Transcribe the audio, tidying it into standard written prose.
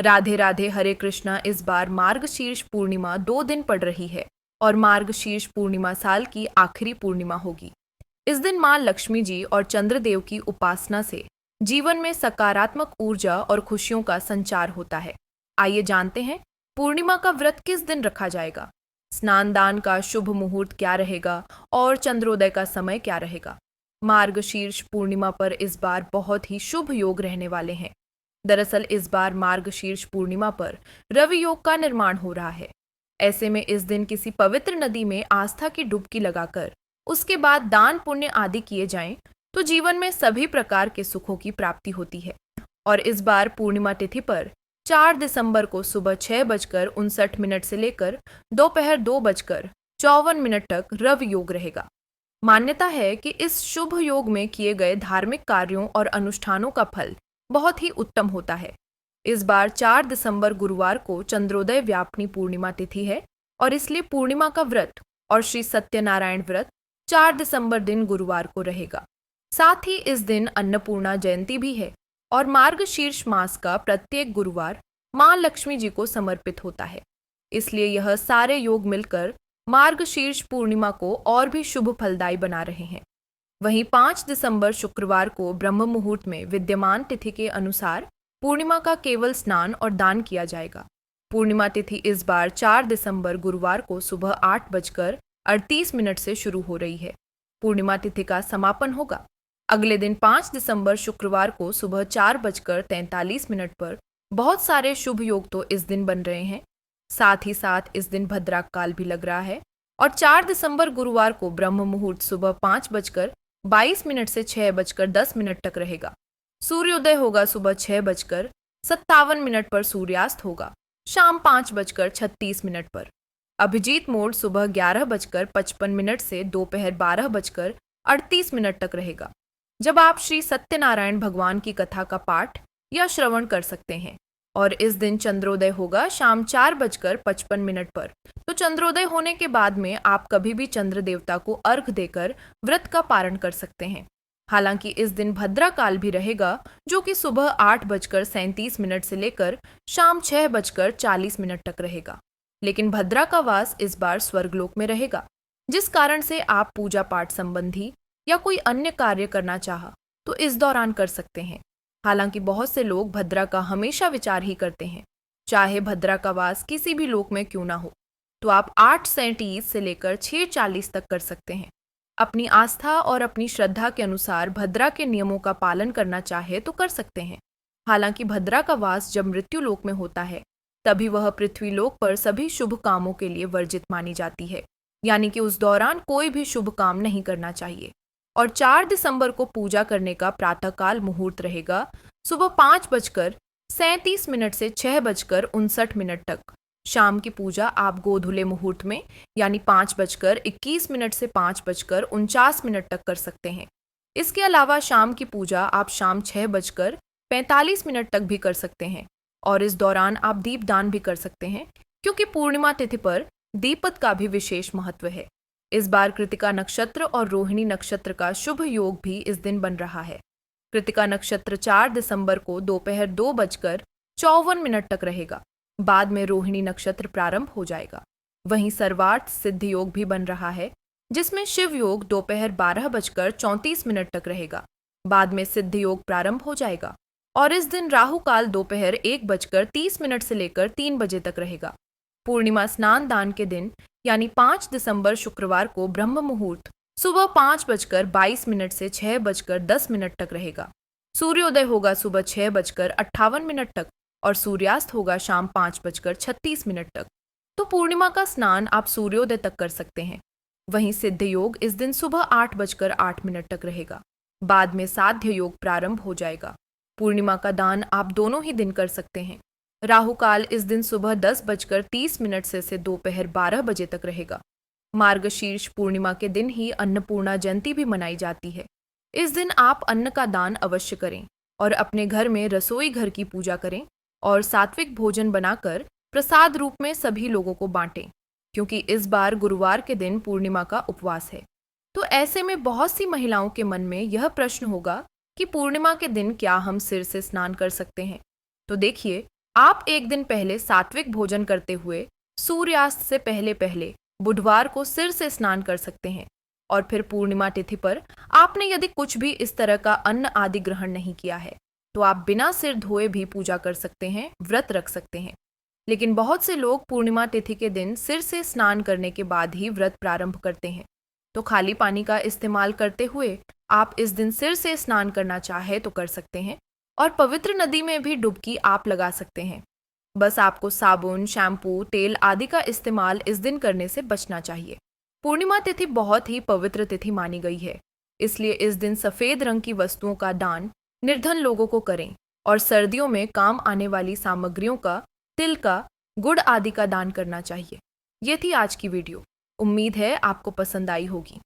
राधे राधे हरे कृष्णा। इस बार मार्गशीर्ष पूर्णिमा 2 दिन पड़ रही है और मार्गशीर्ष पूर्णिमा साल की आखिरी पूर्णिमा होगी। इस दिन माँ लक्ष्मी जी और चंद्रदेव की उपासना से जीवन में सकारात्मक ऊर्जा और खुशियों का संचार होता है। आइए जानते हैं पूर्णिमा का व्रत किस दिन रखा जाएगा, स्नान दान का शुभ मुहूर्त क्या रहेगा और चंद्रोदय का समय क्या रहेगा। मार्गशीर्ष पूर्णिमा पर इस बार बहुत ही शुभ योग रहने वाले हैं। दरअसल इस बार मार्गशीर्ष पूर्णिमा पर रवि योग का निर्माण हो रहा है। ऐसे में इस दिन किसी पवित्र नदी में आस्था की डुबकी लगाकर उसके बाद दान पुण्य आदि किए जाएं तो जीवन में सभी प्रकार के सुखों की प्राप्ति होती है। और इस बार पूर्णिमा तिथि पर 4 दिसंबर को सुबह 6:59 से लेकर दोपहर 2:54 तक रवि योग रहेगा। मान्यता है कि इस शुभ योग में किए गए धार्मिक कार्यों और अनुष्ठानों का फल बहुत ही उत्तम होता है। इस बार 4 दिसंबर गुरुवार को चंद्रोदय व्यापनी पूर्णिमा तिथि है और इसलिए पूर्णिमा का व्रत और श्री सत्यनारायण व्रत 4 दिसंबर दिन गुरुवार को रहेगा। साथ ही इस दिन अन्नपूर्णा जयंती भी है और मार्गशीर्ष मास का प्रत्येक गुरुवार माँ लक्ष्मी जी को समर्पित होता है। इसलिए यह सारे योग मिलकर मार्गशीर्ष पूर्णिमा को और भी शुभ फलदायी बना रहे हैं। वहीं 5 दिसंबर शुक्रवार को ब्रह्म मुहूर्त में विद्यमान तिथि के अनुसार पूर्णिमा का केवल स्नान और दान किया जाएगा। पूर्णिमा तिथि इस बार 4 दिसंबर गुरुवार को सुबह 8:38 से शुरू हो रही है। पूर्णिमा तिथि का समापन होगा अगले दिन 5 दिसंबर शुक्रवार को सुबह 4:43 पर। बहुत सारे शुभ योग तो इस दिन बन रहे हैं। साथ ही साथ इस दिन भद्रा काल भी लग रहा है और 4 दिसंबर गुरुवार को ब्रह्म मुहूर्त सुबह 5:22 से 6:10 तक रहेगा। सूर्योदय होगा सुबह 6:57 पर, सूर्यास्त होगा शाम 5:36 पर। अभिजीत मोड सुबह 11:55 से दोपहर 12:38 तक रहेगा, जब आप श्री सत्यनारायण भगवान की कथा का पाठ या श्रवण कर सकते हैं। और इस दिन चंद्रोदय होगा शाम 4:55 पर। तो चंद्रोदय होने के बाद में आप कभी भी चंद्र देवता को अर्घ देकर व्रत का पारण कर सकते हैं। हालांकि इस दिन भद्रा काल भी रहेगा, जो कि सुबह 8:37 से लेकर शाम 6:40 तक रहेगा। लेकिन भद्रा का वास इस बार स्वर्गलोक में रहेगा, जिस कारण से आप पूजा पाठ संबंधी या कोई अन्य कार्य करना चाहा तो इस दौरान कर सकते हैं। हालांकि बहुत से लोग भद्रा का हमेशा विचार ही करते हैं, चाहे भद्रा का वास किसी भी लोक में क्यों ना हो। तो आप 8:37 से लेकर 6:40 तक कर सकते हैं। अपनी आस्था और अपनी श्रद्धा के अनुसार भद्रा के नियमों का पालन करना चाहे तो कर सकते हैं। हालांकि भद्रा का वास जब मृत्यु लोक में होता है तभी वह पृथ्वी लोक पर सभी शुभ कामों के लिए वर्जित मानी जाती है, यानी कि उस दौरान कोई भी शुभ काम नहीं करना चाहिए। और 4 दिसंबर को पूजा करने का प्रातःकाल मुहूर्त रहेगा सुबह 5:37 से 6:59 तक। शाम की पूजा आप गोधुले मुहूर्त में यानी 5:21 से 5:49 तक कर सकते हैं। इसके अलावा शाम की पूजा आप शाम 6:45 तक भी कर सकते हैं और इस दौरान आप दीपदान भी कर सकते हैं, क्योंकि पूर्णिमा तिथि पर दीपक का भी विशेष महत्व है। इस बार कृतिका नक्षत्र और रोहिणी नक्षत्र का शुभ योग भी इस दिन बन रहा है। कृतिका नक्षत्र 4 दिसंबर को दोपहर 2:54 तक रहेगा। बाद में रोहिणी नक्षत्र प्रारंभ हो जाएगा। वहीं सर्वार्थ सिद्ध योग भी बन रहा है, जिसमें शिव योग दोपहर 12:34 तक रहेगा। बाद में सिद्ध योग प्रारंभ हो जाएगा और इस दिन राहु काल दोपहर 1:30 से लेकर 3 बजे तक रहेगा। पूर्णिमा स्नान दान के दिन यानी 5 दिसंबर शुक्रवार को ब्रह्म मुहूर्त सुबह 5:22 से 6:10 तक रहेगा। सूर्योदय होगा सुबह 6:58 तक और सूर्यास्त होगा शाम 5:36 तक। तो पूर्णिमा का स्नान आप सूर्योदय तक कर सकते हैं। वहीं सिद्ध योग इस दिन सुबह 8:08 तक रहेगा। बाद में साध्य योग प्रारंभ हो जाएगा। पूर्णिमा का दान आप दोनों ही दिन कर सकते हैं। राहु काल इस दिन सुबह 10:30 से दोपहर 12 बजे तक रहेगा। मार्गशीर्ष पूर्णिमा के दिन ही अन्नपूर्णा जयंती भी मनाई जाती है। इस दिन आप अन्न का दान अवश्य करें और अपने घर में रसोई घर की पूजा करें और सात्विक भोजन बनाकर प्रसाद रूप में सभी लोगों को बांटें, क्योंकि इस बार गुरुवार के दिन पूर्णिमा का उपवास है। तो ऐसे में बहुत सी महिलाओं के मन में यह प्रश्न होगा कि पूर्णिमा के दिन क्या हम सिर से स्नान कर सकते हैं। तो देखिए, आप एक दिन पहले सात्विक भोजन करते हुए सूर्यास्त से पहले पहले बुधवार को सिर से स्नान कर सकते हैं। और फिर पूर्णिमा तिथि पर आपने यदि कुछ भी इस तरह का अन्न आदि ग्रहण नहीं किया है तो आप बिना सिर धोए भी पूजा कर सकते हैं, व्रत रख सकते हैं। लेकिन बहुत से लोग पूर्णिमा तिथि के दिन सिर से स्नान करने के बाद ही व्रत प्रारंभ करते हैं। तो खाली पानी का इस्तेमाल करते हुए आप इस दिन सिर से स्नान करना चाहे तो कर सकते हैं और पवित्र नदी में भी डुबकी आप लगा सकते हैं। बस आपको साबुन, शैम्पू, तेल आदि का इस्तेमाल इस दिन करने से बचना चाहिए। पूर्णिमा तिथि बहुत ही पवित्र तिथि मानी गई है, इसलिए इस दिन सफेद रंग की वस्तुओं का दान निर्धन लोगों को करें और सर्दियों में काम आने वाली सामग्रियों का, तिल का, गुड़ आदि का दान करना चाहिए। ये थी आज की वीडियो। उम्मीद है आपको पसंद आई होगी।